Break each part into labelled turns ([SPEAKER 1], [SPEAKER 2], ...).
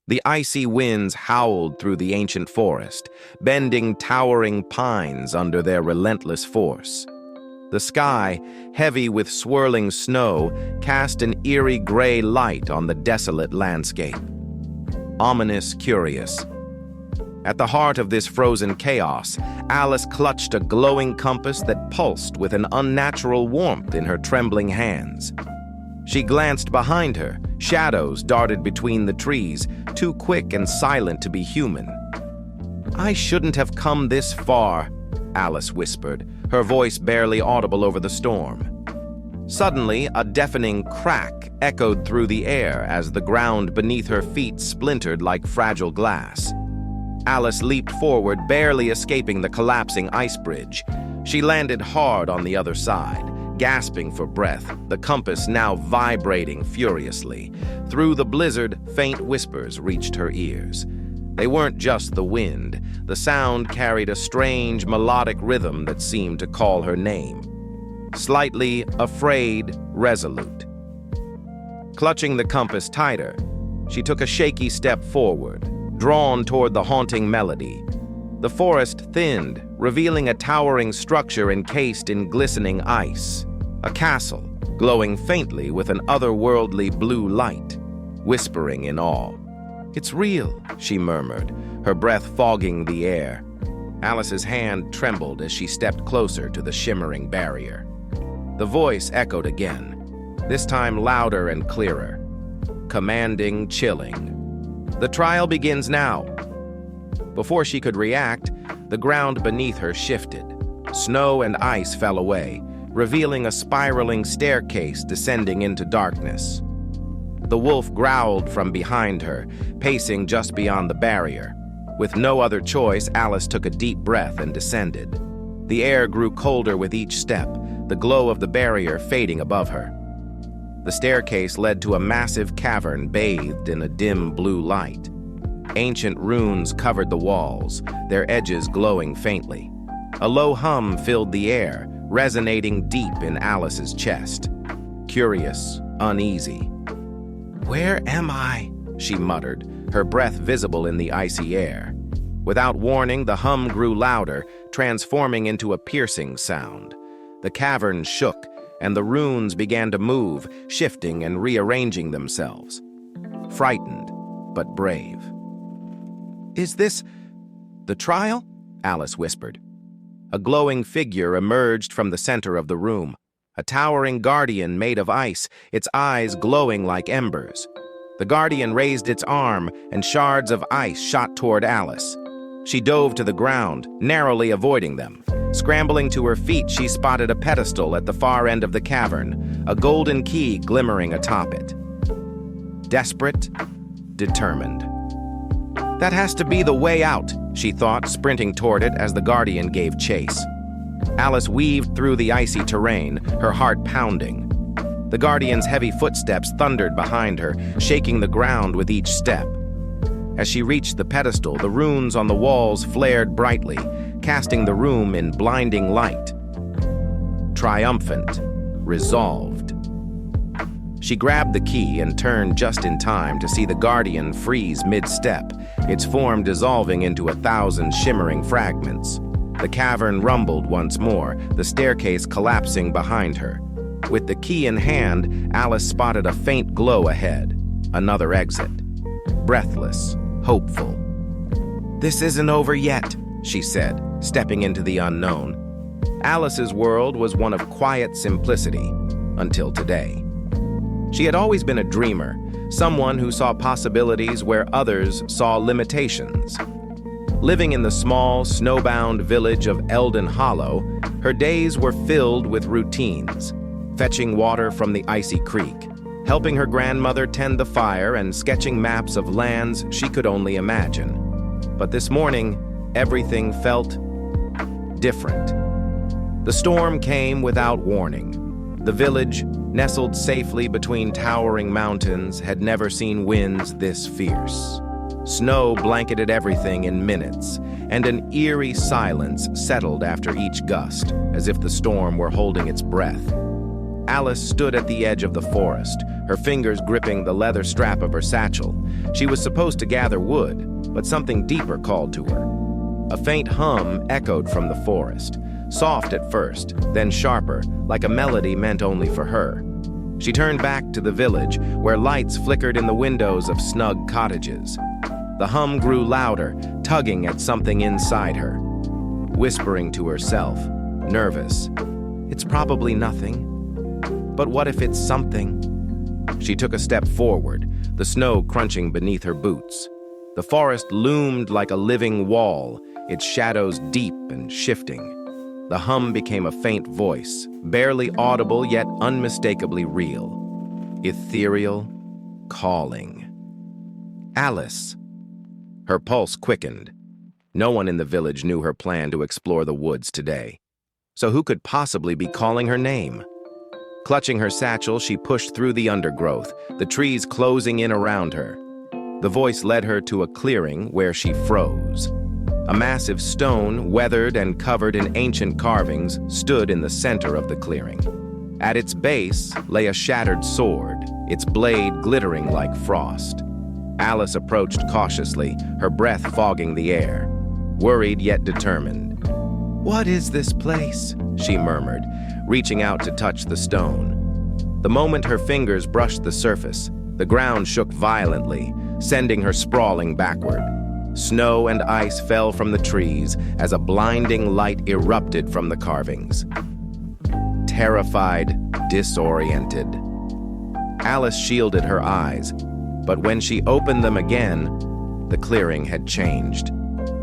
[SPEAKER 1] The icy winds howled through the ancient forest, bending towering pines under their relentless force. The sky, heavy with swirling snow, cast an eerie gray light on the desolate landscape. Ominous, curious. At the heart of this frozen chaos, Alice clutched a glowing compass that pulsed with an unnatural warmth in her trembling hands. She glanced behind her. Shadows darted between the trees, too quick and silent to be human. "I shouldn't have come this far," Alice whispered, her voice barely audible over the storm. Suddenly, a deafening crack echoed through the air as the ground beneath her feet splintered like fragile glass. Alice leaped forward, barely escaping the collapsing ice bridge. She landed hard on the other side, gasping for breath, the compass now vibrating furiously. Through the blizzard, faint whispers reached her ears. They weren't just the wind. The sound carried a strange, melodic rhythm that seemed to call her name. Slightly afraid, resolute. Clutching the compass tighter, she took a shaky step forward, drawn toward the haunting melody. The forest thinned, revealing a towering structure encased in glistening ice. A castle, glowing faintly with an otherworldly blue light, whispering in awe. "It's real," she murmured, her breath fogging the air. Alice's hand trembled as she stepped closer to the shimmering barrier. The voice echoed again, this time louder and clearer. Commanding, chilling. "The trial begins now." Before she could react, the ground beneath her shifted. Snow and ice fell away, revealing a spiraling staircase descending into darkness. The wolf growled from behind her, pacing just beyond the barrier. With no other choice, Alice took a deep breath and descended. The air grew colder with each step, the glow of the barrier fading above her. The staircase led to a massive cavern bathed in a dim blue light. Ancient runes covered the walls, their edges glowing faintly. A low hum filled the air, resonating deep in Alice's chest. Curious, uneasy. "Where am I?" she muttered, her breath visible in the icy air. Without warning, the hum grew louder, transforming into a piercing sound. The cavern shook, and the runes began to move, shifting and rearranging themselves. Frightened, but brave. "Is this the trial?" Alice whispered. A glowing figure emerged from the center of the room, a towering guardian made of ice, its eyes glowing like embers. The guardian raised its arm, and shards of ice shot toward Alice. She dove to the ground, narrowly avoiding them. Scrambling to her feet, she spotted a pedestal at the far end of the cavern, a golden key glimmering atop it. Desperate, determined. "That has to be the way out," she thought, sprinting toward it as the guardian gave chase. Alice weaved through the icy terrain, her heart pounding. The guardian's heavy footsteps thundered behind her, shaking the ground with each step. As she reached the pedestal, the runes on the walls flared brightly, casting the room in blinding light. Triumphant, resolved. She grabbed the key and turned just in time to see the guardian freeze mid-step, its form dissolving into 1,000 shimmering fragments. The cavern rumbled once more, the staircase collapsing behind her. With the key in hand, Alice spotted a faint glow ahead, another exit. Breathless, hopeful. "This isn't over yet," she said, stepping into the unknown. Alice's world was one of quiet simplicity, until today. She had always been a dreamer, someone who saw possibilities where others saw limitations. Living in the small, snowbound village of Eldon Hollow, her days were filled with routines, fetching water from the icy creek, helping her grandmother tend the fire, and sketching maps of lands she could only imagine. But this morning, everything felt different. The storm came without warning. The village, nestled safely between towering mountains, had never seen winds this fierce. Snow blanketed everything in minutes, and an eerie silence settled after each gust, as if the storm were holding its breath. Alice stood at the edge of the forest, her fingers gripping the leather strap of her satchel. She was supposed to gather wood, but something deeper called to her. A faint hum echoed from the forest, soft at first, then sharper, like a melody meant only for her. She turned back to the village, where lights flickered in the windows of snug cottages. The hum grew louder, tugging at something inside her. Whispering to herself, nervous, "It's probably nothing. But what if it's something?" She took a step forward, the snow crunching beneath her boots. The forest loomed like a living wall, its shadows deep and shifting. The hum became a faint voice, barely audible yet unmistakably real. Ethereal, calling. Alice. Her pulse quickened. No one in the village knew her plan to explore the woods today. So who could possibly be calling her name? Clutching her satchel, she pushed through the undergrowth, the trees closing in around her. The voice led her to a clearing where she froze. A massive stone, weathered and covered in ancient carvings, stood in the center of the clearing. At its base lay a shattered sword, its blade glittering like frost. Alice approached cautiously, her breath fogging the air, worried yet determined. "What is this place?" she murmured, reaching out to touch the stone. The moment her fingers brushed the surface, the ground shook violently, sending her sprawling backward. Snow and ice fell from the trees as a blinding light erupted from the carvings. Terrified, disoriented. Alice shielded her eyes, but when she opened them again, the clearing had changed.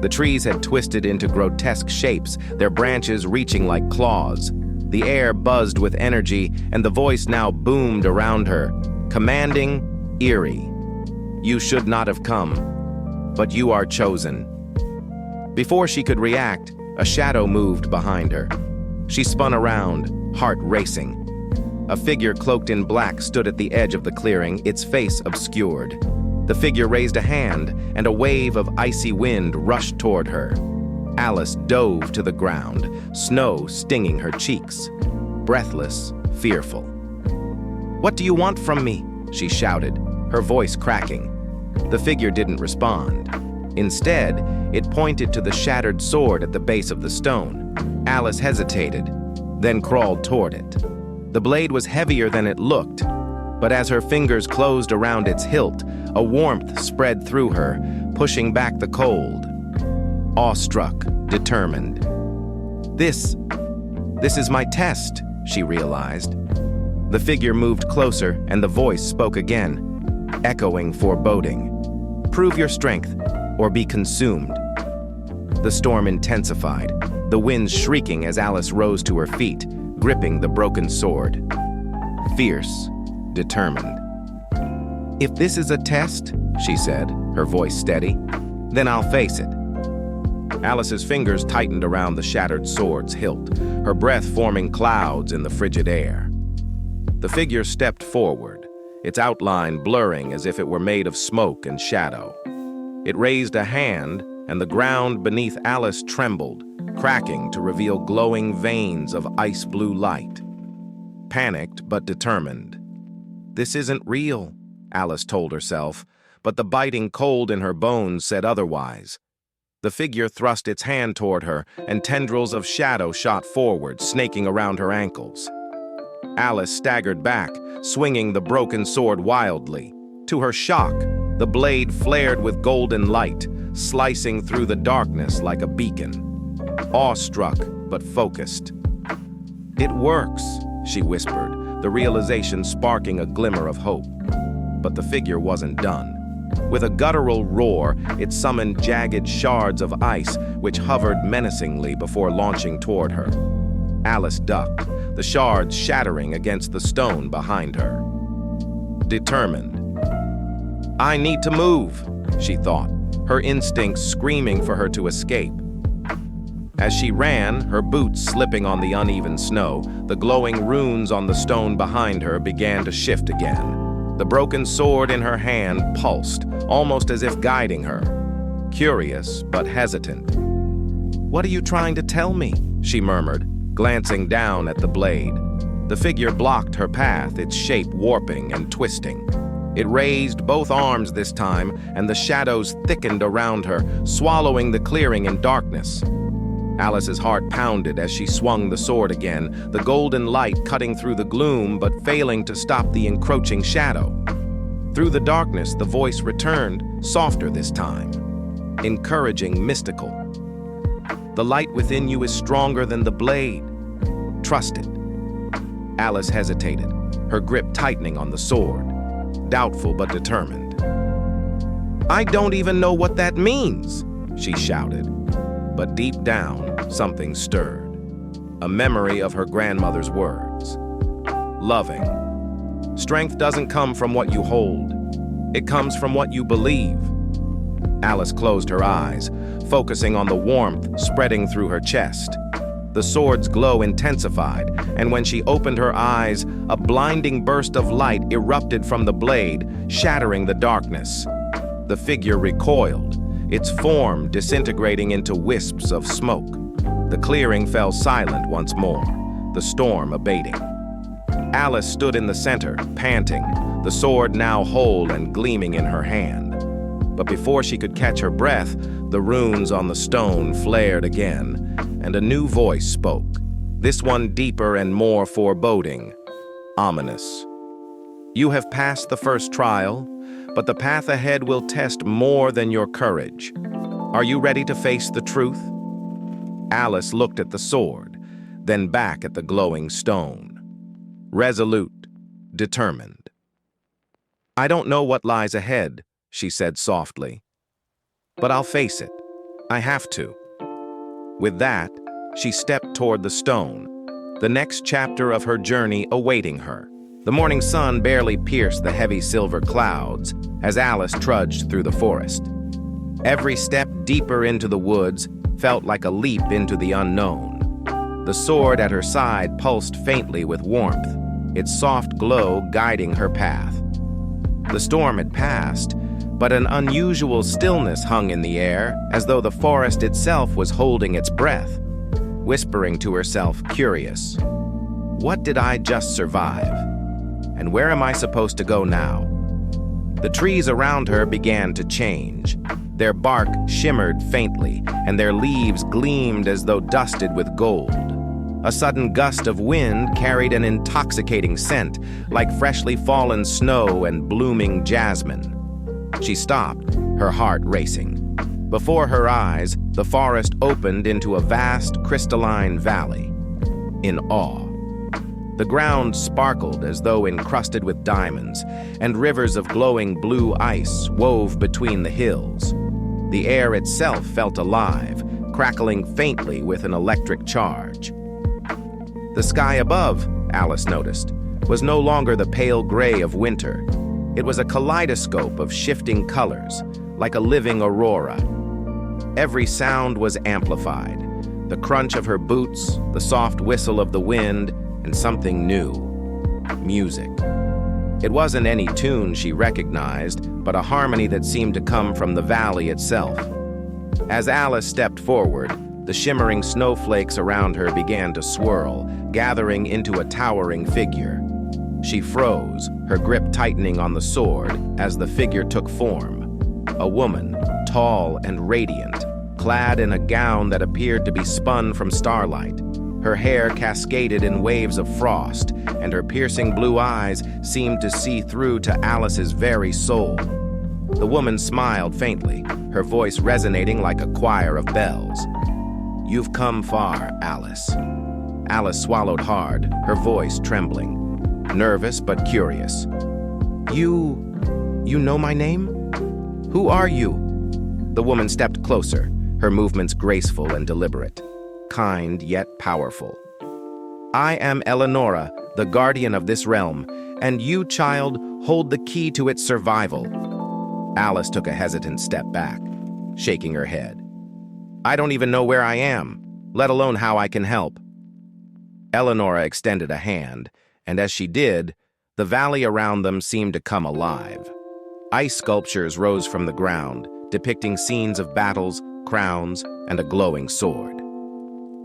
[SPEAKER 1] The trees had twisted into grotesque shapes, their branches reaching like claws. The air buzzed with energy, and the voice now boomed around her, commanding, eerie. "You should not have come, but you are chosen." Before she could react, a shadow moved behind her. She spun around, heart racing. A figure cloaked in black stood at the edge of the clearing, its face obscured. The figure raised a hand, and a wave of icy wind rushed toward her. Alice dove to the ground, snow stinging her cheeks. Breathless, fearful. "What do you want from me?" she shouted, her voice cracking. The figure didn't respond. Instead, it pointed to the shattered sword at the base of the stone. Alice hesitated, then crawled toward it. The blade was heavier than it looked, but as her fingers closed around its hilt, a warmth spread through her, pushing back the cold. Awestruck, determined. This is my test," she realized. The figure moved closer, and the voice spoke again, echoing foreboding. "Prove your strength, or be consumed." The storm intensified, the winds shrieking as Alice rose to her feet, gripping the broken sword. Fierce, determined. "If this is a test," she said, her voice steady, "then I'll face it." Alice's fingers tightened around the shattered sword's hilt, her breath forming clouds in the frigid air. The figure stepped forward, its outline blurring as if it were made of smoke and shadow. It raised a hand, and the ground beneath Alice trembled, cracking to reveal glowing veins of ice-blue light. Panicked but determined. "This isn't real," Alice told herself, but the biting cold in her bones said otherwise. The figure thrust its hand toward her, and tendrils of shadow shot forward, snaking around her ankles. Alice staggered back, swinging the broken sword wildly. To her shock, the blade flared with golden light, slicing through the darkness like a beacon. Awestruck but focused. "It works," she whispered, the realization sparking a glimmer of hope. But the figure wasn't done. With a guttural roar, it summoned jagged shards of ice, which hovered menacingly before launching toward her. Alice ducked, the shards shattering against the stone behind her. Determined. "I need to move," she thought, her instincts screaming for her to escape. As she ran, her boots slipping on the uneven snow, the glowing runes on the stone behind her began to shift again. The broken sword in her hand pulsed, almost as if guiding her. Curious, but hesitant. "What are you trying to tell me?" she murmured, glancing down at the blade. The figure blocked her path, its shape warping and twisting. It raised both arms this time, and the shadows thickened around her, swallowing the clearing in darkness. Alice's heart pounded as she swung the sword again, the golden light cutting through the gloom but failing to stop the encroaching shadow. Through the darkness, the voice returned, softer this time, encouraging, mystical. The light within you is stronger than the blade. Trust it. Alice hesitated, her grip tightening on the sword, doubtful but determined. "I don't even know what that means," she shouted. But deep down, something stirred. A memory of her grandmother's words. Loving. Strength doesn't come from what you hold. It comes from what you believe. Alice closed her eyes, focusing on the warmth spreading through her chest. The sword's glow intensified, and when she opened her eyes, a blinding burst of light erupted from the blade, shattering the darkness. The figure recoiled, its form disintegrating into wisps of smoke. The clearing fell silent once more, the storm abating. Alice stood in the center, panting, the sword now whole and gleaming in her hand. But before she could catch her breath, the runes on the stone flared again, and a new voice spoke, this one deeper and more foreboding, ominous. "You have passed the first trial, but the path ahead will test more than your courage. Are you ready to face the truth?" Alice looked at the sword, then back at the glowing stone. Resolute, determined. "I don't know what lies ahead," she said softly, "but I'll face it. I have to." With that, she stepped toward the stone, the next chapter of her journey awaiting her. The morning sun barely pierced the heavy silver clouds as Alice trudged through the forest. Every step deeper into the woods felt like a leap into the unknown. The sword at her side pulsed faintly with warmth, its soft glow guiding her path. The storm had passed, but an unusual stillness hung in the air, as though the forest itself was holding its breath, whispering to herself, curious, "What did I just survive? And where am I supposed to go now?" The trees around her began to change. Their bark shimmered faintly, and their leaves gleamed as though dusted with gold. A sudden gust of wind carried an intoxicating scent, like freshly fallen snow and blooming jasmine. She stopped, her heart racing. Before her eyes, the forest opened into a vast crystalline valley. In awe. The ground sparkled as though encrusted with diamonds, and rivers of glowing blue ice wove between the hills. The air itself felt alive, crackling faintly with an electric charge. The sky above, Alice noticed, was no longer the pale gray of winter. It was a kaleidoscope of shifting colors, like a living aurora. Every sound was amplified. The crunch of her boots, the soft whistle of the wind, and something new. Music. It wasn't any tune she recognized, but a harmony that seemed to come from the valley itself. As Alice stepped forward, the shimmering snowflakes around her began to swirl, gathering into a towering figure. She froze, her grip tightening on the sword as the figure took form. A woman, tall and radiant, clad in a gown that appeared to be spun from starlight. Her hair cascaded in waves of frost, and her piercing blue eyes seemed to see through to Alice's very soul. The woman smiled faintly, her voice resonating like a choir of bells. "You've come far, Alice." Alice swallowed hard, her voice trembling. Nervous but curious. You know my name? Who are you?" The woman stepped closer, her movements graceful and deliberate, kind yet powerful. "I am Eleonora, the guardian of this realm, and you, child, hold the key to its survival." Alice took a hesitant step back, shaking her head. "I don't even know where I am, let alone how I can help." Eleonora extended a hand, and as she did, the valley around them seemed to come alive. Ice sculptures rose from the ground, depicting scenes of battles, crowns, and a glowing sword.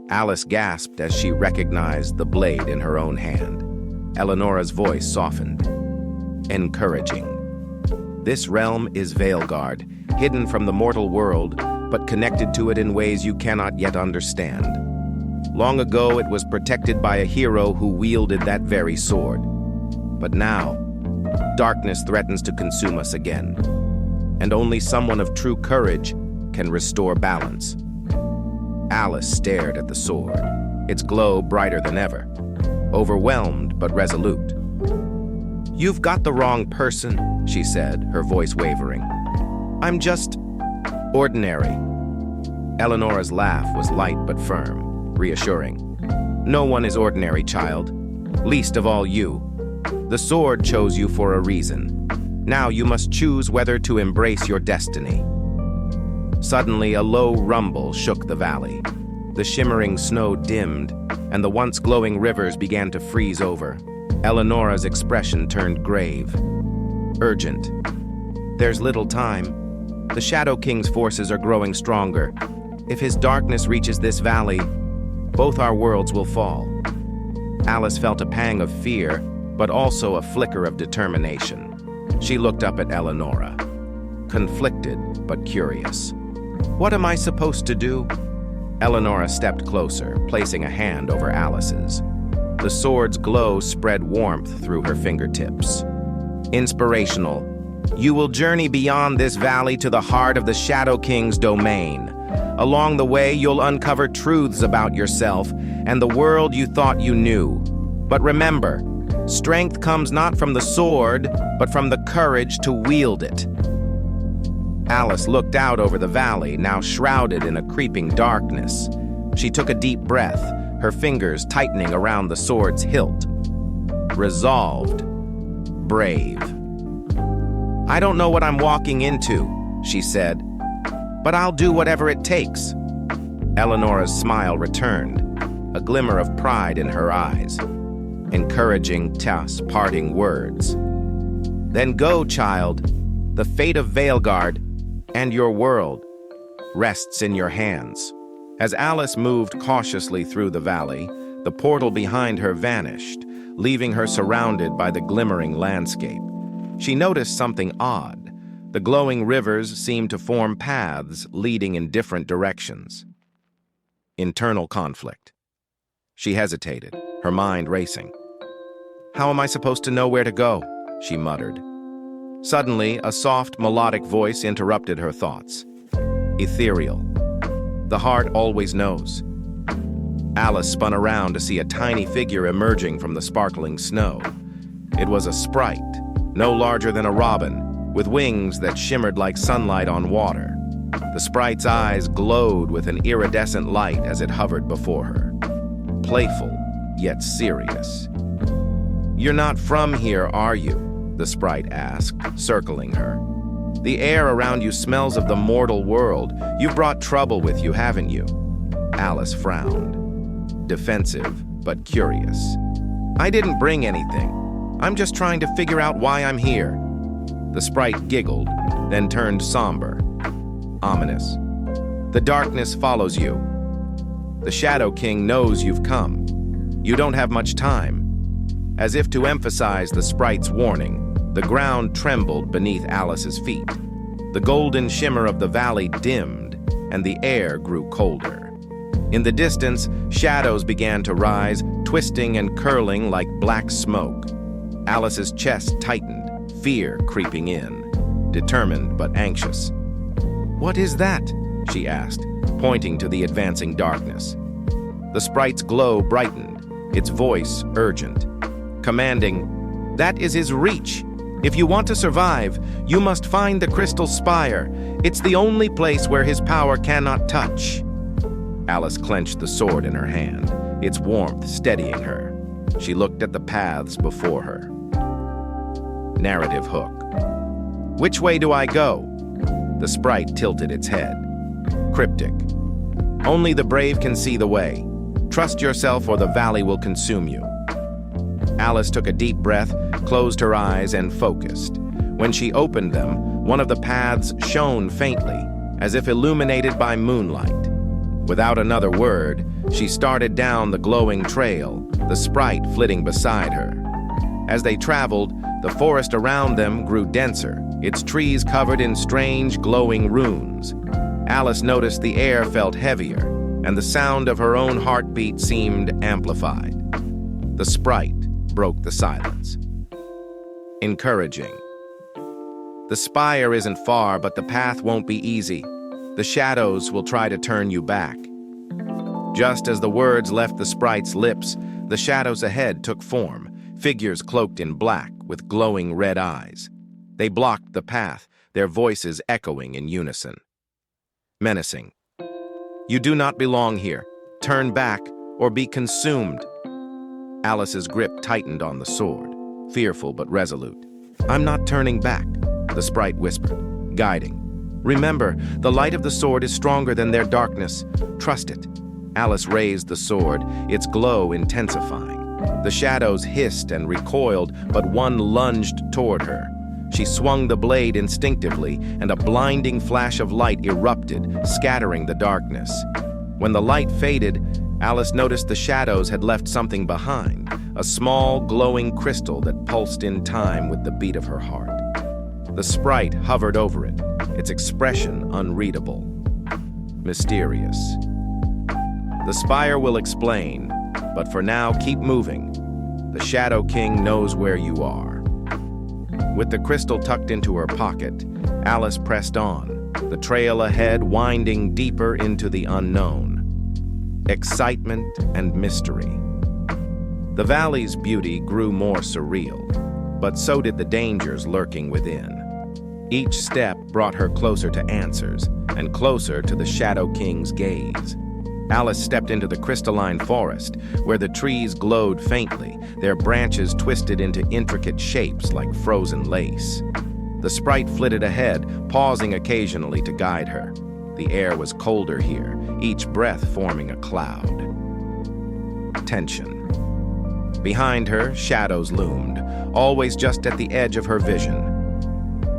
[SPEAKER 1] Alice gasped as she recognized the blade in her own hand. Eleonora's voice softened. Encouraging. This realm is Veilguard, hidden from the mortal world, but connected to it in ways you cannot yet understand. Long ago, it was protected by a hero who wielded that very sword. But now, darkness threatens to consume us again, and only someone of true courage can restore balance. Alice stared at the sword, its glow brighter than ever, overwhelmed but resolute. "You've got the wrong person," she said, her voice wavering. "I'm just ordinary." Eleonora's laugh was light but firm, reassuring. "No one is ordinary, child, least of all you. The sword chose you for a reason. Now you must choose whether to embrace your destiny." Suddenly, a low rumble shook the valley. The shimmering snow dimmed, and the once glowing rivers began to freeze over. Eleonora's expression turned grave. Urgent. "There's little time. The Shadow King's forces are growing stronger. If his darkness reaches this valley, both our worlds will fall." Alice felt a pang of fear, but also a flicker of determination. She looked up at Eleonora, conflicted but curious. "What am I supposed to do?" Eleonora stepped closer, placing a hand over Alice's. The sword's glow spread warmth through her fingertips. Inspirational. "You will journey beyond this valley to the heart of the Shadow King's domain. Along the way, you'll uncover truths about yourself and the world you thought you knew. But remember, strength comes not from the sword, but from the courage to wield it." Alice looked out over the valley, now shrouded in a creeping darkness. She took a deep breath, her fingers tightening around the sword's hilt. Resolved. Brave. "I don't know what I'm walking into," she said, "but I'll do whatever it takes." Eleonora's smile returned, a glimmer of pride in her eyes. Encouraging, parting words. "Then go, child. The fate of Veilguard and your world rests in your hands." As Alice moved cautiously through the valley, the portal behind her vanished, leaving her surrounded by the glimmering landscape. She noticed something odd. The glowing rivers seemed to form paths leading in different directions. Internal conflict. She hesitated, her mind racing. "How am I supposed to know where to go?" she muttered. Suddenly, a soft, melodic voice interrupted her thoughts. Ethereal. The heart always knows. Alice spun around to see a tiny figure emerging from the sparkling snow. It was a sprite, no larger than a robin, with wings that shimmered like sunlight on water. The sprite's eyes glowed with an iridescent light as it hovered before her. Playful, yet serious. "You're not from here, are you?" the sprite asked, circling her. "The air around you smells of the mortal world. You've brought trouble with you, haven't you?" Alice frowned, defensive but curious. "I didn't bring anything. I'm just trying to figure out why I'm here." The sprite giggled, then turned somber, ominous. "The darkness follows you. The Shadow King knows you've come. You don't have much time." As if to emphasize the sprite's warning, the ground trembled beneath Alice's feet. The golden shimmer of the valley dimmed, and the air grew colder. In the distance, shadows began to rise, twisting and curling like black smoke. Alice's chest tightened, fear creeping in, determined but anxious. "What is that?" she asked, pointing to the advancing darkness. The sprite's glow brightened, its voice urgent, commanding, "That is his reach. If you want to survive, you must find the crystal spire. It's the only place where his power cannot touch." Alice clenched the sword in her hand, its warmth steadying her. She looked at the paths before her. Narrative hook. "Which way do I go?" The sprite tilted its head. Cryptic. "Only the brave can see the way. Trust yourself or the valley will consume you." Alice took a deep breath, closed her eyes, and focused. When she opened them, one of the paths shone faintly, as if illuminated by moonlight. Without another word, she started down the glowing trail, the sprite flitting beside her. As they traveled, the forest around them grew denser, its trees covered in strange, glowing runes. Alice noticed the air felt heavier, and the sound of her own heartbeat seemed amplified. The sprite broke the silence. Encouraging. The spire isn't far, but the path won't be easy. The shadows will try to turn you back. Just as the words left the sprite's lips, the shadows ahead took form, figures cloaked in black with glowing red eyes. They blocked the path, their voices echoing in unison. Menacing. You do not belong here. Turn back or be consumed. Alice's grip tightened on the sword, fearful but resolute. I'm not turning back, the sprite whispered, guiding. Remember, the light of the sword is stronger than their darkness. Trust it. Alice raised the sword, its glow intensifying. The shadows hissed and recoiled, but one lunged toward her. She swung the blade instinctively, and a blinding flash of light erupted, scattering the darkness. When the light faded, Alice noticed the shadows had left something behind, a small, glowing crystal that pulsed in time with the beat of her heart. The sprite hovered over it, its expression unreadable. Mysterious. The spire will explain, but for now, keep moving. The Shadow King knows where you are. With the crystal tucked into her pocket, Alice pressed on, the trail ahead winding deeper into the unknown. Excitement and mystery. The valley's beauty grew more surreal, but so did the dangers lurking within. Each step brought her closer to answers, and closer to the Shadow King's gaze. Alice stepped into the crystalline forest, where the trees glowed faintly, their branches twisted into intricate shapes like frozen lace. The sprite flitted ahead, pausing occasionally to guide her. The air was colder here, each breath forming a cloud. Tension. Behind her, shadows loomed, always just at the edge of her vision.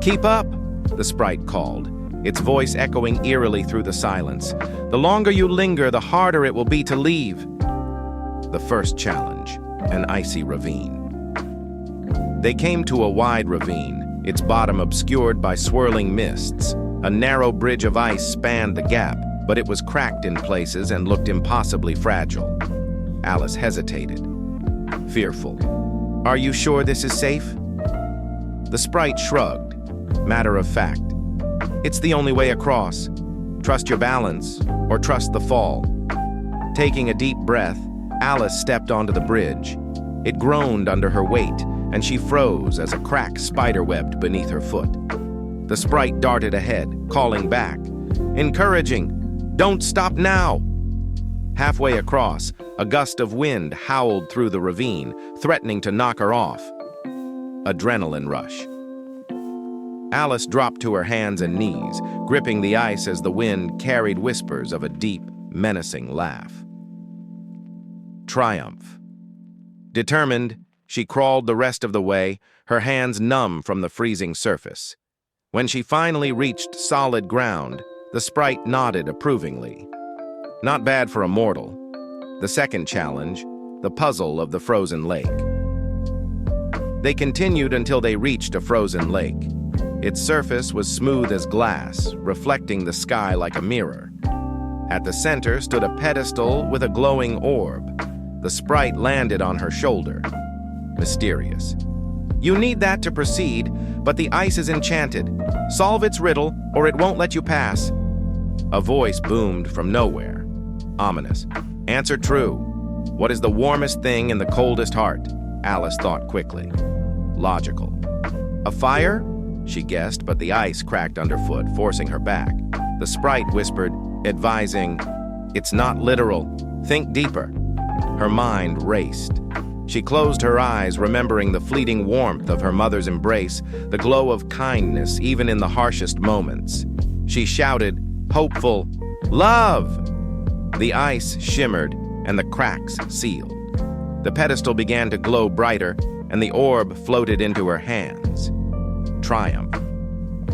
[SPEAKER 1] "Keep up," the sprite called, its voice echoing eerily through the silence. "The longer you linger, the harder it will be to leave." The first challenge, an icy ravine. They came to a wide ravine, its bottom obscured by swirling mists. A narrow bridge of ice spanned the gap, but it was cracked in places and looked impossibly fragile. Alice hesitated, fearful. "Are you sure this is safe?" The sprite shrugged, matter of fact. "It's the only way across. Trust your balance, or trust the fall." Taking a deep breath, Alice stepped onto the bridge. It groaned under her weight, and she froze as a crack spiderwebbed beneath her foot. The sprite darted ahead, calling back, encouraging, "Don't stop now!" Halfway across, a gust of wind howled through the ravine, threatening to knock her off. Adrenaline rush. Alice dropped to her hands and knees, gripping the ice as the wind carried whispers of a deep, menacing laugh. Triumph. Determined, she crawled the rest of the way, her hands numb from the freezing surface. When she finally reached solid ground, the sprite nodded approvingly. Not bad for a mortal. The second challenge, the puzzle of the frozen lake. They continued until they reached a frozen lake. Its surface was smooth as glass, reflecting the sky like a mirror. At the center stood a pedestal with a glowing orb. The sprite landed on her shoulder. Mysterious. "You need that to proceed, but the ice is enchanted. Solve its riddle, or it won't let you pass." A voice boomed from nowhere. Ominous. "Answer true. What is the warmest thing in the coldest heart?" Alice thought quickly. Logical. "A fire?" she guessed, but the ice cracked underfoot, forcing her back. The sprite whispered, advising, "It's not literal. Think deeper." Her mind raced. She closed her eyes, remembering the fleeting warmth of her mother's embrace, the glow of kindness even in the harshest moments. She shouted, hopeful, "Love!" The ice shimmered, and the cracks sealed. The pedestal began to glow brighter, and the orb floated into her hands. Triumph.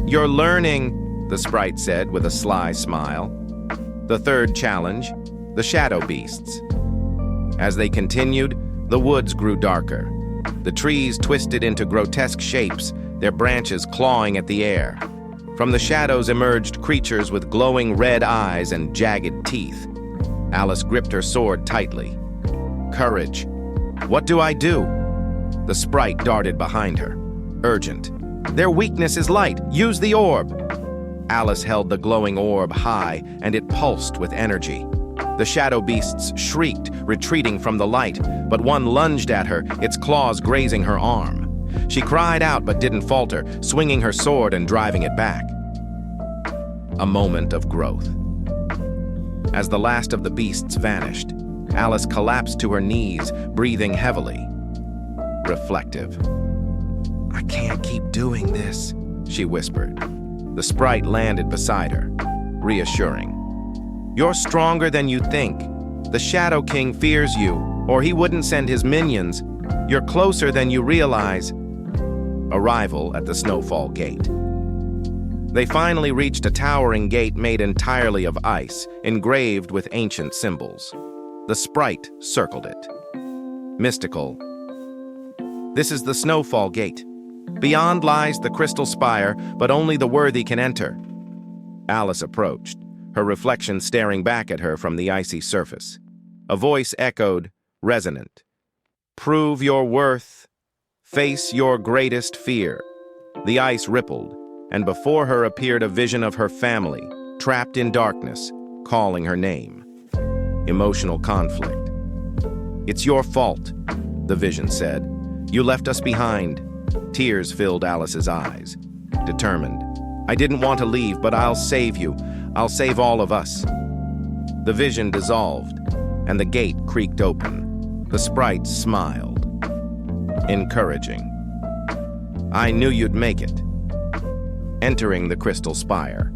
[SPEAKER 1] "You're learning," the sprite said with a sly smile. The third challenge, the shadow beasts. As they continued, the woods grew darker. The trees twisted into grotesque shapes, their branches clawing at the air. From the shadows emerged creatures with glowing red eyes and jagged teeth. Alice gripped her sword tightly. Courage. What do I do? The sprite darted behind her. Urgent. Their weakness is light. Use the orb. Alice held the glowing orb high, and it pulsed with energy. The shadow beasts shrieked, retreating from the light, but one lunged at her, its claws grazing her arm. She cried out but didn't falter, swinging her sword and driving it back. A moment of growth. As the last of the beasts vanished, Alice collapsed to her knees, breathing heavily. Reflective. I can't keep doing this, she whispered. The sprite landed beside her, reassuring. You're stronger than you think. The Shadow King fears you, or he wouldn't send his minions. You're closer than you realize. Arrival at the Snowfall Gate. They finally reached a towering gate made entirely of ice, engraved with ancient symbols. The sprite circled it. Mystical. This is the Snowfall Gate. Beyond lies the crystal spire, but only the worthy can enter. Alice approached, her reflection staring back at her from the icy surface. A voice echoed, resonant. Prove your worth. Face your greatest fear. The ice rippled, and before her appeared a vision of her family, trapped in darkness, calling her name. Emotional conflict. It's your fault, the vision said. You left us behind. Tears filled Alice's eyes. Determined. I didn't want to leave, but I'll save you. I'll save all of us. The vision dissolved, and the gate creaked open. The sprite smiled. Encouraging. I knew you'd make it. Entering the crystal spire.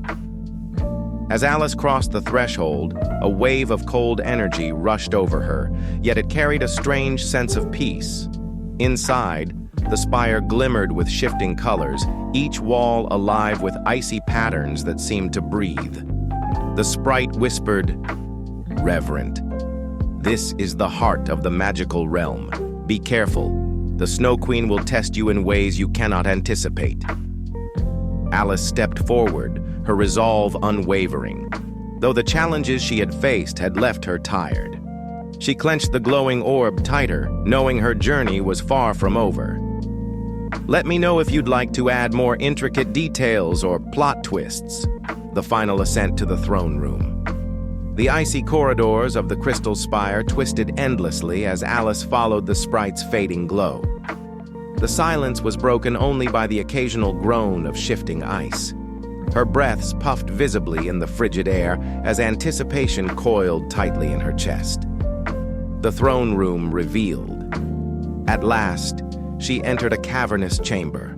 [SPEAKER 1] As Alice crossed the threshold, a wave of cold energy rushed over her, yet it carried a strange sense of peace. Inside, the spire glimmered with shifting colors, each wall alive with icy patterns that seemed to breathe. The sprite whispered, Reverent, this is the heart of the magical realm. Be careful. The Snow Queen will test you in ways you cannot anticipate. Alice stepped forward, her resolve unwavering, though the challenges she had faced had left her tired. She clenched the glowing orb tighter, knowing her journey was far from over. Let me know if you'd like to add more intricate details or plot twists. The final ascent to the throne room. The icy corridors of the crystal spire twisted endlessly as Alice followed the sprite's fading glow. The silence was broken only by the occasional groan of shifting ice. Her breaths puffed visibly in the frigid air as anticipation coiled tightly in her chest. The throne room revealed. At last, she entered a cavernous chamber.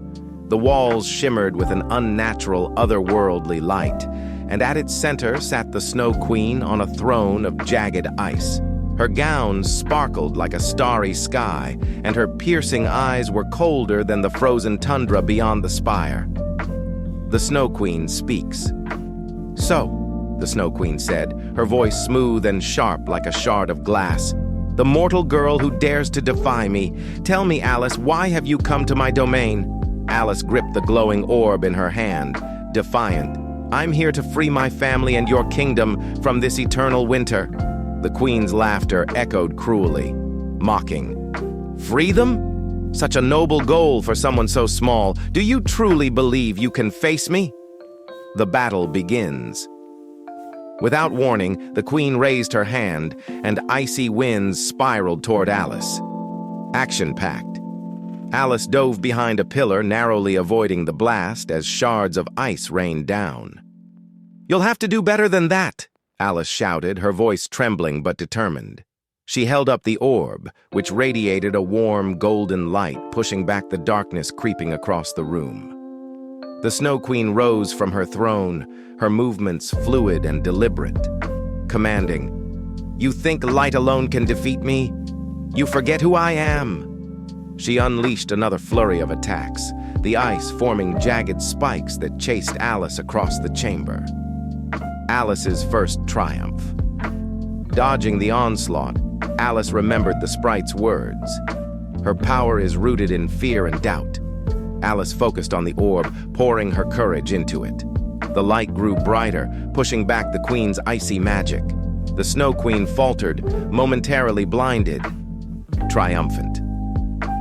[SPEAKER 1] The walls shimmered with an unnatural, otherworldly light, and at its center sat the Snow Queen on a throne of jagged ice. Her gown sparkled like a starry sky, and her piercing eyes were colder than the frozen tundra beyond the spire. The Snow Queen speaks. So, the Snow Queen said, her voice smooth and sharp like a shard of glass. The mortal girl who dares to defy me. Tell me, Alice, why have you come to my domain? Alice gripped the glowing orb in her hand, defiant. I'm here to free my family and your kingdom from this eternal winter. The Queen's laughter echoed cruelly, mocking. Free them? Such a noble goal for someone so small. Do you truly believe you can face me? The battle begins. Without warning, the Queen raised her hand, and icy winds spiraled toward Alice. Action-packed. Alice dove behind a pillar, narrowly avoiding the blast as shards of ice rained down. You'll have to do better than that, Alice shouted, her voice trembling but determined. She held up the orb, which radiated a warm, golden light, pushing back the darkness creeping across the room. The Snow Queen rose from her throne, her movements fluid and deliberate, commanding, You think light alone can defeat me? You forget who I am. She unleashed another flurry of attacks, the ice forming jagged spikes that chased Alice across the chamber. Alice's first triumph. Dodging the onslaught, Alice remembered the sprite's words. Her power is rooted in fear and doubt. Alice focused on the orb, pouring her courage into it. The light grew brighter, pushing back the queen's icy magic. The Snow Queen faltered, momentarily blinded. Triumphant,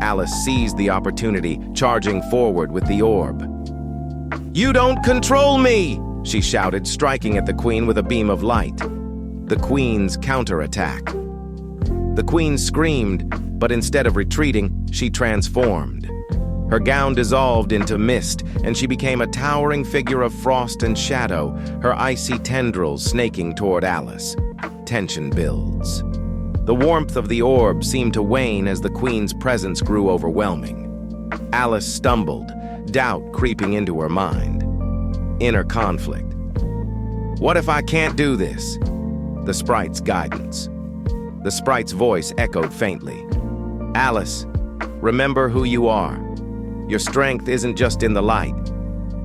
[SPEAKER 1] Alice seized the opportunity, charging forward with the orb. "You don't control me!" she shouted, striking at the queen with a beam of light. The queen's counterattack. The queen screamed, but instead of retreating, she transformed. Her gown dissolved into mist, and she became a towering figure of frost and shadow, her icy tendrils snaking toward Alice. Tension builds. The warmth of the orb seemed to wane as the queen's presence grew overwhelming. Alice stumbled, doubt creeping into her mind. Inner conflict. What if I can't do this? The sprite's guidance. The sprite's voice echoed faintly. Alice, remember who you are. Your strength isn't just in the light.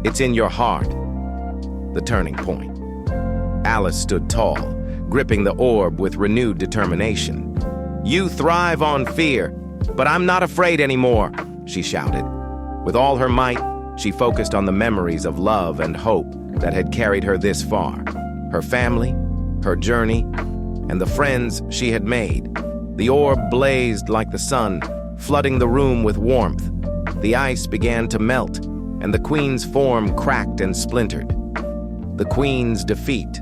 [SPEAKER 1] It's in your heart. The turning point. Alice stood tall, gripping the orb with renewed determination. You thrive on fear, but I'm not afraid anymore, she shouted. With all her might, she focused on the memories of love and hope that had carried her this far. Her family, her journey, and the friends she had made. The orb blazed like the sun, flooding the room with warmth. The ice began to melt, and the queen's form cracked and splintered. The queen's defeat.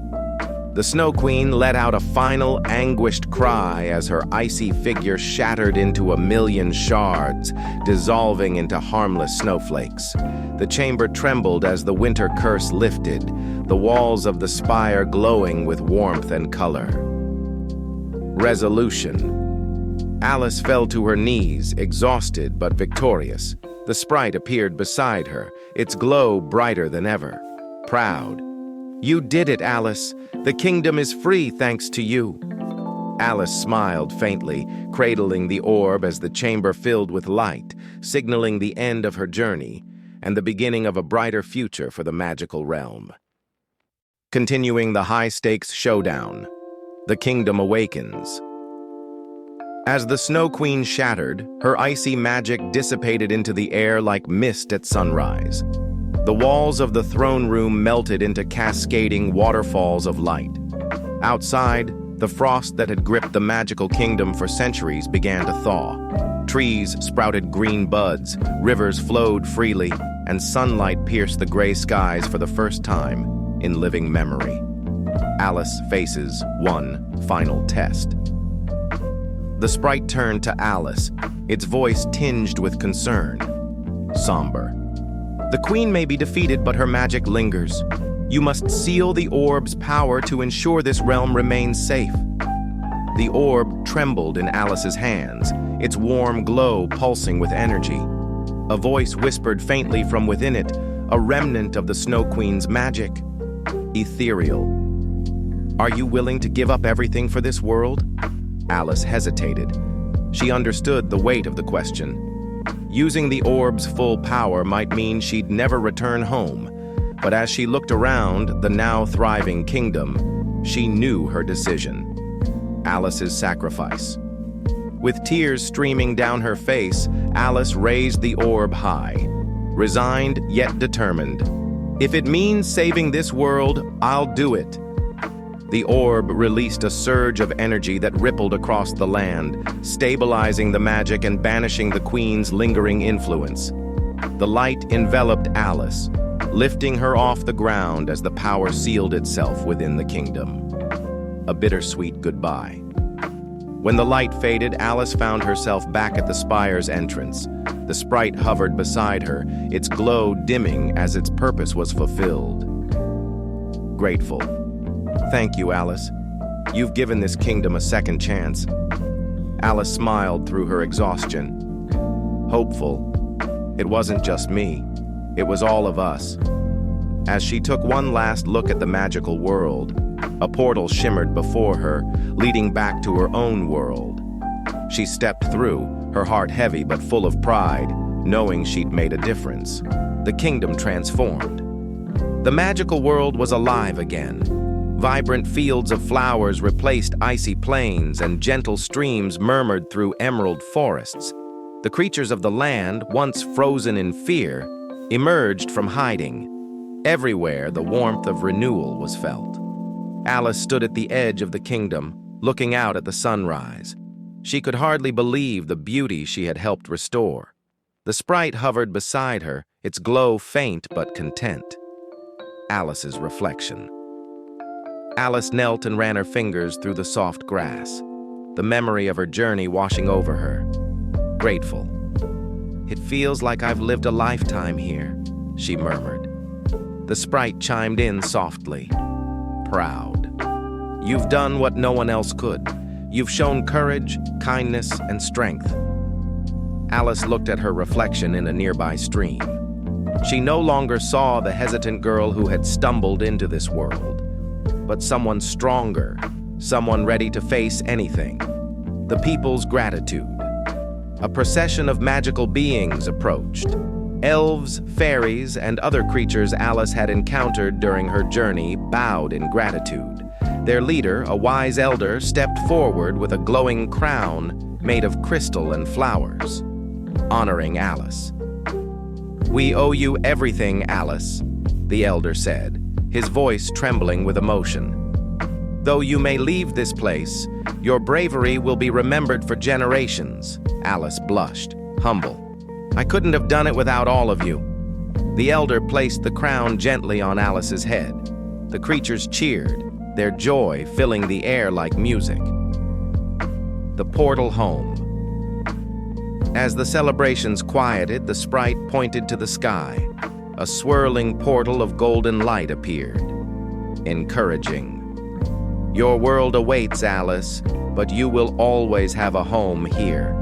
[SPEAKER 1] The Snow Queen let out a final, anguished cry as her icy figure shattered into a million shards, dissolving into harmless snowflakes. The chamber trembled as the winter curse lifted, the walls of the spire glowing with warmth and color. Resolution. Alice fell to her knees, exhausted but victorious. The sprite appeared beside her, its glow brighter than ever. Proud. You did it, Alice. The kingdom is free thanks to you. Alice smiled faintly, cradling the orb as the chamber filled with light, signaling the end of her journey and the beginning of a brighter future for the magical realm. Continuing the high-stakes showdown, the kingdom awakens. As the Snow Queen shattered, her icy magic dissipated into the air like mist at sunrise. The walls of the throne room melted into cascading waterfalls of light. Outside, the frost that had gripped the magical kingdom for centuries began to thaw. Trees sprouted green buds, rivers flowed freely, and sunlight pierced the gray skies for the first time in living memory. Alice faces one final test. The sprite turned to Alice, its voice tinged with concern. Somber. The queen may be defeated, but her magic lingers. You must seal the orb's power to ensure this realm remains safe. The orb trembled in Alice's hands, its warm glow pulsing with energy. A voice whispered faintly from within it, a remnant of the Snow Queen's magic. Ethereal. Are you willing to give up everything for this world? Alice hesitated. She understood the weight of the question. Using the orb's full power might mean she'd never return home, but as she looked around the now thriving kingdom, she knew her decision. Alice's sacrifice. With tears streaming down her face, Alice raised the orb high, resigned yet determined. If it means saving this world, I'll do it. The orb released a surge of energy that rippled across the land, stabilizing the magic and banishing the queen's lingering influence. The light enveloped Alice, lifting her off the ground as the power sealed itself within the kingdom. A bittersweet goodbye. When the light faded, Alice found herself back at the spire's entrance. The sprite hovered beside her, its glow dimming as its purpose was fulfilled. Grateful. Thank you, Alice. You've given this kingdom a second chance. Alice smiled through her exhaustion. Hopeful. It wasn't just me. It was all of us. As she took one last look at the magical world, a portal shimmered before her, leading back to her own world. She stepped through, her heart heavy but full of pride, knowing she'd made a difference. The kingdom transformed. The magical world was alive again. Vibrant fields of flowers replaced icy plains, and gentle streams murmured through emerald forests. The creatures of the land, once frozen in fear, emerged from hiding. Everywhere, the warmth of renewal was felt. Alice stood at the edge of the kingdom, looking out at the sunrise. She could hardly believe the beauty she had helped restore. The sprite hovered beside her, its glow faint but content. Alice's reflection. Alice knelt and ran her fingers through the soft grass, the memory of her journey washing over her. Grateful. "It feels like I've lived a lifetime here," she murmured. The sprite chimed in softly. "Proud. You've done what no one else could. You've shown courage, kindness, and strength." Alice looked at her reflection in a nearby stream. She no longer saw the hesitant girl who had stumbled into this world, but someone stronger, someone ready to face anything. The people's gratitude. A procession of magical beings approached. Elves, fairies, and other creatures Alice had encountered during her journey bowed in gratitude. Their leader, a wise elder, stepped forward with a glowing crown made of crystal and flowers, honoring Alice. "We owe you everything, Alice," the elder said, his voice trembling with emotion. "Though you may leave this place, your bravery will be remembered for generations." Alice blushed, humble. "I couldn't have done it without all of you." The elder placed the crown gently on Alice's head. The creatures cheered, their joy filling the air like music. The portal home. As the celebrations quieted, the sprite pointed to the sky. A swirling portal of golden light appeared, encouraging. "Your world awaits, Alice, but you will always have a home here."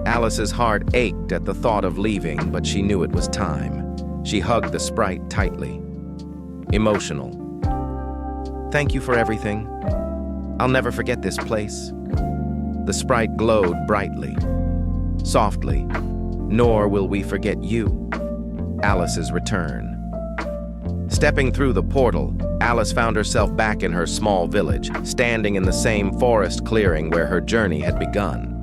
[SPEAKER 1] Alice's heart ached at the thought of leaving, but she knew it was time. She hugged the sprite tightly. Emotional. "Thank you for everything. I'll never forget this place." The sprite glowed brightly. Softly, "Nor will we forget you." Alice's return. Stepping through the portal, Alice found herself back in her small village, standing in the same forest clearing where her journey had begun.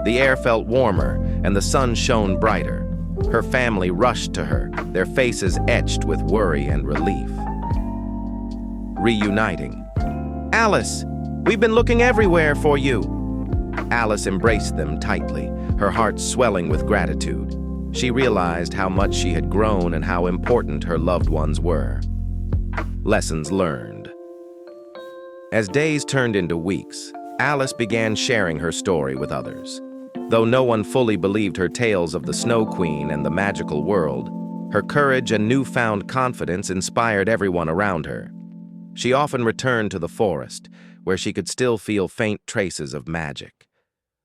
[SPEAKER 1] The air felt warmer, and the sun shone brighter. Her family rushed to her, their faces etched with worry and relief. Reuniting. "Alice, we've been looking everywhere for you." Alice embraced them tightly, her heart swelling with gratitude. She realized how much she had grown and how important her loved ones were. Lessons learned. As days turned into weeks, Alice began sharing her story with others. Though no one fully believed her tales of the Snow Queen and the magical world, her courage and newfound confidence inspired everyone around her. She often returned to the forest, where she could still feel faint traces of magic.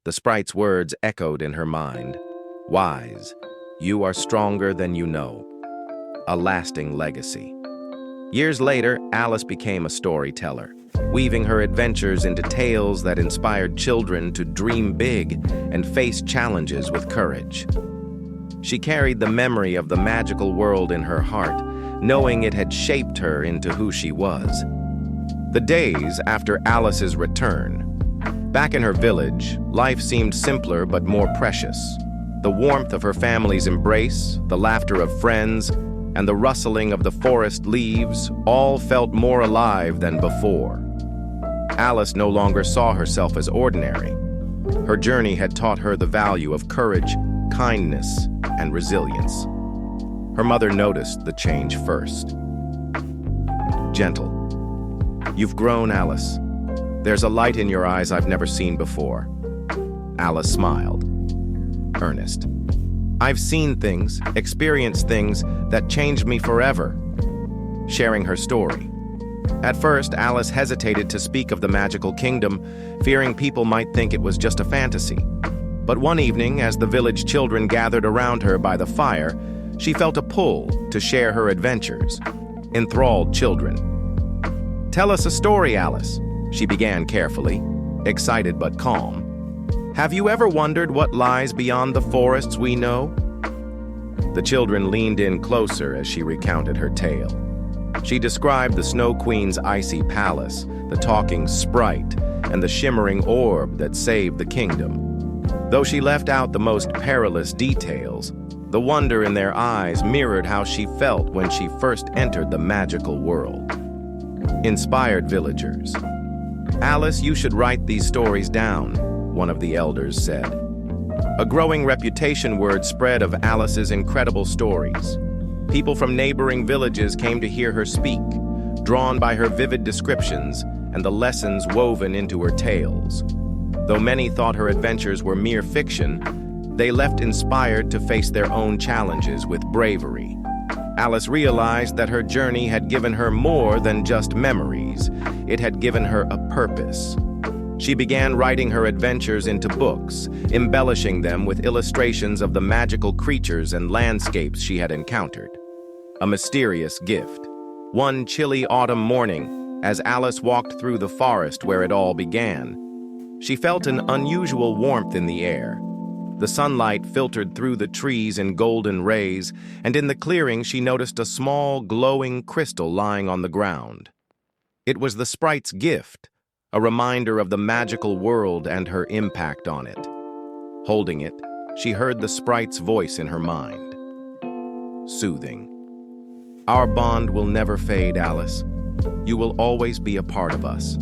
[SPEAKER 1] The sprite's words echoed in her mind. "Wise, you are stronger than you know." A lasting legacy. Years later, Alice became a storyteller, weaving her adventures into tales that inspired children to dream big and face challenges with courage. She carried the memory of the magical world in her heart, knowing it had shaped her into who she was. The days after Alice's return. Back in her village, life seemed simpler but more precious. The warmth of her family's embrace, the laughter of friends, and the rustling of the forest leaves all felt more alive than before. Alice no longer saw herself as ordinary. Her journey had taught her the value of courage, kindness, and resilience. Her mother noticed the change first. Gentle. "You've grown, Alice. There's a light in your eyes I've never seen before." Alice smiled. Earnest. "I've seen things, experienced things that changed me forever." Sharing her story. At first, Alice hesitated to speak of the magical kingdom, fearing people might think it was just a fantasy. But one evening, as the village children gathered around her by the fire, she felt a pull to share her adventures. Enthralled children. "Tell us a story, Alice," she began carefully, excited but calm. "Have you ever wondered what lies beyond the forests we know?" The children leaned in closer as she recounted her tale. She described the Snow Queen's icy palace, the talking sprite, and the shimmering orb that saved the kingdom. Though she left out the most perilous details, the wonder in their eyes mirrored how she felt when she first entered the magical world. Inspired villagers. "Alice, you should write these stories down," one of the elders said. A growing reputation word spread of Alice's incredible stories. People from neighboring villages came to hear her speak, drawn by her vivid descriptions and the lessons woven into her tales. Though many thought her adventures were mere fiction, they left inspired to face their own challenges with bravery. Alice realized that her journey had given her more than just memories. It had given her a purpose. She began writing her adventures into books, embellishing them with illustrations of the magical creatures and landscapes she had encountered. A mysterious gift. One chilly autumn morning, as Alice walked through the forest where it all began, she felt an unusual warmth in the air. The sunlight filtered through the trees in golden rays, and in the clearing she noticed a small, glowing crystal lying on the ground. It was the sprite's gift, a reminder of the magical world and her impact on it. Holding it, she heard the sprite's voice in her mind. Soothing. "Our bond will never fade, Alice. You will always be a part of us."